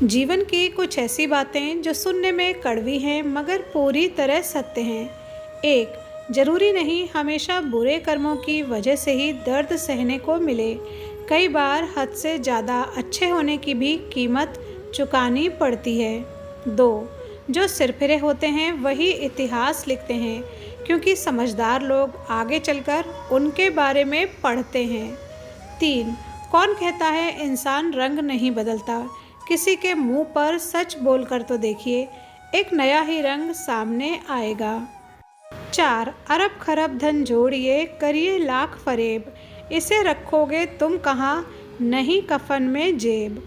जीवन की कुछ ऐसी बातें जो सुनने में कड़वी हैं मगर पूरी तरह सत्य हैं। एक, जरूरी नहीं हमेशा बुरे कर्मों की वजह से ही दर्द सहने को मिले। कई बार हद से ज़्यादा अच्छे होने की भी कीमत चुकानी पड़ती है। दो, जो सिरफिरे होते हैं वही इतिहास लिखते हैं, क्योंकि समझदार लोग आगे चलकर उनके बारे में पढ़ते हैं। तीन, कौन कहता है इंसान रंग नहीं बदलता? किसी के मुंह पर सच बोलकर तो देखिए, एक नया ही रंग सामने आएगा। चार, अरब खरब धन जोड़िए करिए लाख फरेब, इसे रखोगे तुम कहाँ, नहीं कफन में जेब।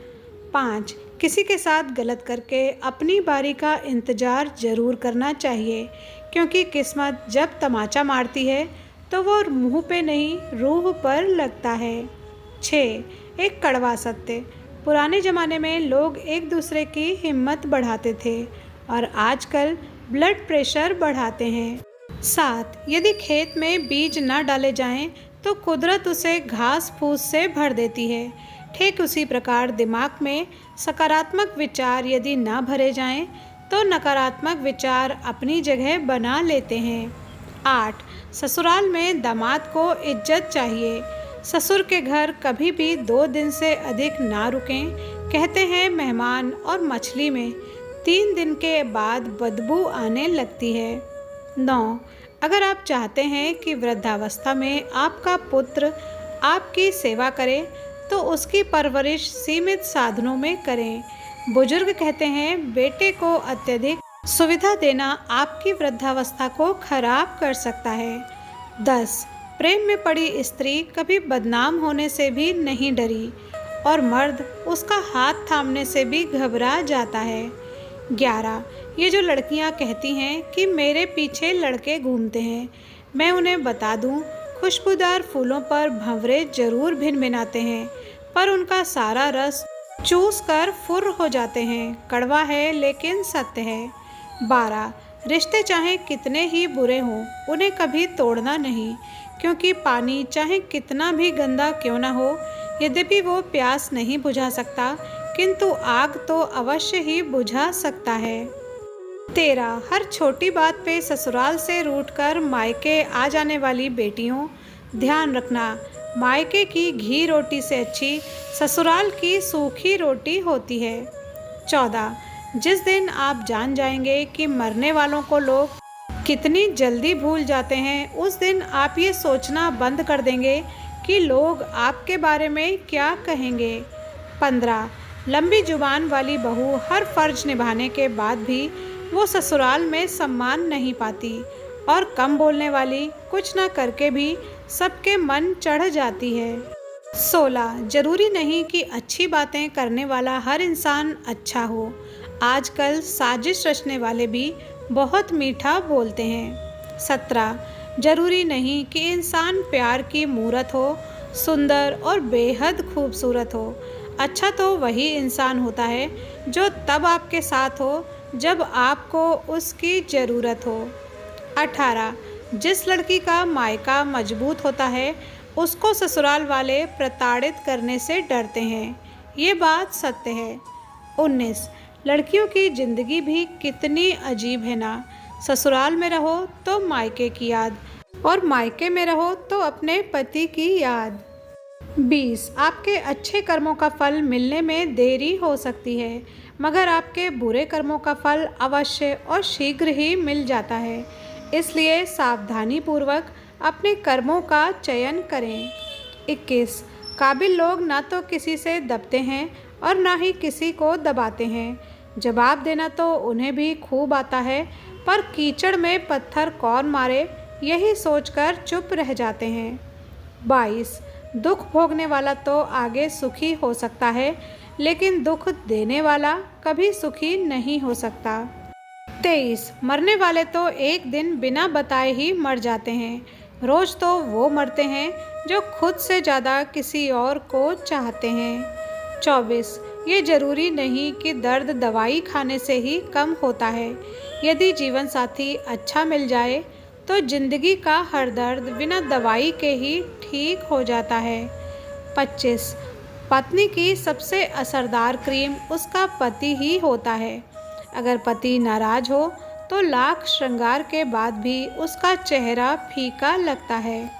पाँच, किसी के साथ गलत करके अपनी बारी का इंतज़ार ज़रूर करना चाहिए, क्योंकि किस्मत जब तमाचा मारती है तो वो मुंह पे नहीं रूह पर लगता है। छः, एक कड़वा सत्य, पुराने ज़माने में लोग एक दूसरे की हिम्मत बढ़ाते थे और आजकल ब्लड प्रेशर बढ़ाते हैं। सात, यदि खेत में बीज न डाले जाएं तो कुदरत उसे घास फूस से भर देती है। ठीक उसी प्रकार दिमाग में सकारात्मक विचार यदि न भरे जाएं तो नकारात्मक विचार अपनी जगह बना लेते हैं। आठ, ससुराल में दामाद को इज्जत चाहिए। ससुर के घर कभी भी 2 दिन से अधिक ना रुकें। कहते हैं मेहमान और मछली में 3 दिन के बाद बदबू आने लगती है। 9, अगर आप चाहते हैं कि वृद्धावस्था में आपका पुत्र आपकी सेवा करे तो उसकी परवरिश सीमित साधनों में करें। बुजुर्ग कहते हैं बेटे को अत्यधिक सुविधा देना आपकी वृद्धावस्था को खराब कर सकता है। 10, प्रेम में पड़ी स्त्री कभी बदनाम होने से भी नहीं डरी और मर्द उसका हाथ थामने से भी घबरा जाता है। 11, ये जो लड़कियां कहती हैं कि मेरे पीछे लड़के घूमते हैं, मैं उन्हें बता दूं, खुशबूदार फूलों पर भंवरे जरूर भिनभिनाते हैं, पर उनका सारा रस चूस कर फुर्र हो जाते हैं। कड़वा है लेकिन सत्य है। 12, रिश्ते चाहे कितने ही बुरे हों उन्हें कभी तोड़ना नहीं, क्योंकि पानी चाहे कितना भी गंदा क्यों ना हो, यद्यपि वो प्यास नहीं बुझा सकता, किंतु आग तो अवश्य ही बुझा सकता है। 13, हर छोटी बात पे ससुराल से रूठकर मायके आ जाने वाली बेटियों, ध्यान रखना, मायके की घी रोटी से अच्छी ससुराल की सूखी रोटी होती है। 14, जिस दिन आप जान जाएंगे कि मरने वालों को लोग कितनी जल्दी भूल जाते हैं, उस दिन आप ये सोचना बंद कर देंगे कि लोग आपके बारे में क्या कहेंगे। 15, लंबी जुबान वाली बहू हर फर्ज निभाने के बाद भी वो ससुराल में सम्मान नहीं पाती, और कम बोलने वाली कुछ ना करके भी सबके मन चढ़ जाती है। 16, जरूरी नहीं कि अच्छी बातें करने वाला हर इंसान अच्छा हो। आजकल साजिश रचने वाले भी बहुत मीठा बोलते हैं। 17, जरूरी नहीं कि इंसान प्यार की मूरत हो, सुंदर और बेहद खूबसूरत हो। अच्छा तो वही इंसान होता है जो तब आपके साथ हो जब आपको उसकी ज़रूरत हो। 18, जिस लड़की का मायका मजबूत होता है उसको ससुराल वाले प्रताड़ित करने से डरते हैं। ये बात सत्य है। 19, लड़कियों की ज़िंदगी भी कितनी अजीब है ना, ससुराल में रहो तो मायके की याद और मायके में रहो तो अपने पति की याद। 20, आपके अच्छे कर्मों का फल मिलने में देरी हो सकती है, मगर आपके बुरे कर्मों का फल अवश्य और शीघ्र ही मिल जाता है। इसलिए सावधानी पूर्वक अपने कर्मों का चयन करें। 21, काबिल लोग ना तो किसी से दबते हैं और ना ही किसी को दबाते हैं। जवाब देना तो उन्हें भी खूब आता है, पर कीचड़ में पत्थर कौन मारे यही सोचकर चुप रह जाते हैं। 22, दुख भोगने वाला तो आगे सुखी हो सकता है, लेकिन दुख देने वाला कभी सुखी नहीं हो सकता। 23, मरने वाले तो एक दिन बिना बताए ही मर जाते हैं। रोज़ तो वो मरते हैं जो खुद से ज़्यादा किसी और को चाहते हैं। 24, ये ज़रूरी नहीं कि दर्द दवाई खाने से ही कम होता है। यदि जीवन साथी अच्छा मिल जाए तो ज़िंदगी का हर दर्द बिना दवाई के ही ठीक हो जाता है। 25, पत्नी की सबसे असरदार क्रीम उसका पति ही होता है। अगर पति नाराज हो तो लाख श्रृंगार के बाद भी उसका चेहरा फीका लगता है।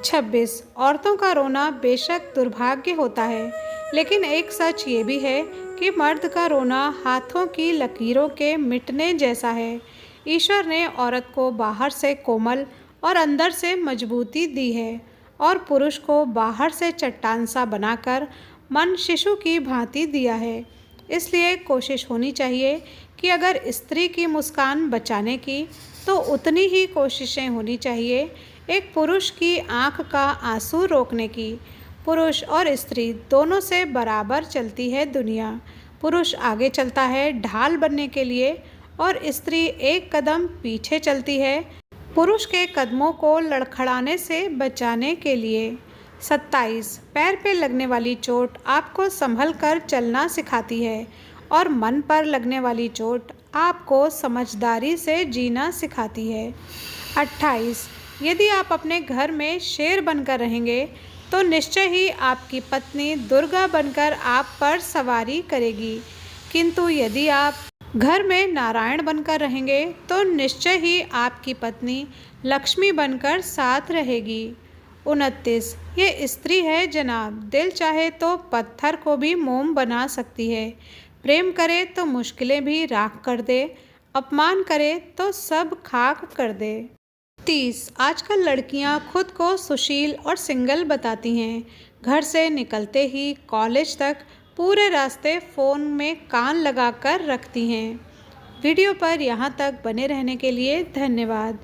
26। औरतों का रोना बेशक दुर्भाग्य होता है, लेकिन एक सच ये भी है कि मर्द का रोना हाथों की लकीरों के मिटने जैसा है। ईश्वर ने औरत को बाहर से कोमल और अंदर से मजबूती दी है, और पुरुष को बाहर से चट्टान सा बनाकर मन शिशु की भांति दिया है। इसलिए कोशिश होनी चाहिए कि अगर स्त्री की मुस्कान बचाने की, तो उतनी ही कोशिशें होनी चाहिए एक पुरुष की आंख का आंसू रोकने की। पुरुष और स्त्री दोनों से बराबर चलती है दुनिया। पुरुष आगे चलता है ढाल बनने के लिए, और स्त्री एक कदम पीछे चलती है पुरुष के कदमों को लड़खड़ाने से बचाने के लिए। 27। पैर पे लगने वाली चोट आपको संभल कर चलना सिखाती है, और मन पर लगने वाली चोट आपको समझदारी से जीना सिखाती है। 28। यदि आप अपने घर में शेर बनकर रहेंगे तो निश्चय ही आपकी पत्नी दुर्गा बनकर आप पर सवारी करेगी, किंतु यदि आप घर में नारायण बनकर रहेंगे तो निश्चय ही आपकी पत्नी लक्ष्मी बनकर साथ रहेगी। 29। ये स्त्री है जनाब, दिल चाहे तो पत्थर को भी मोम बना सकती है। प्रेम करे तो मुश्किलें भी राख कर दे, अपमान करे तो सब खाक कर दे। 30। आजकल लड़कियां खुद को सुशील और सिंगल बताती हैं। घर से निकलते ही कॉलेज तक पूरे रास्ते फ़ोन में कान लगाकर रखती हैं। वीडियो पर यहाँ तक बने रहने के लिए धन्यवाद।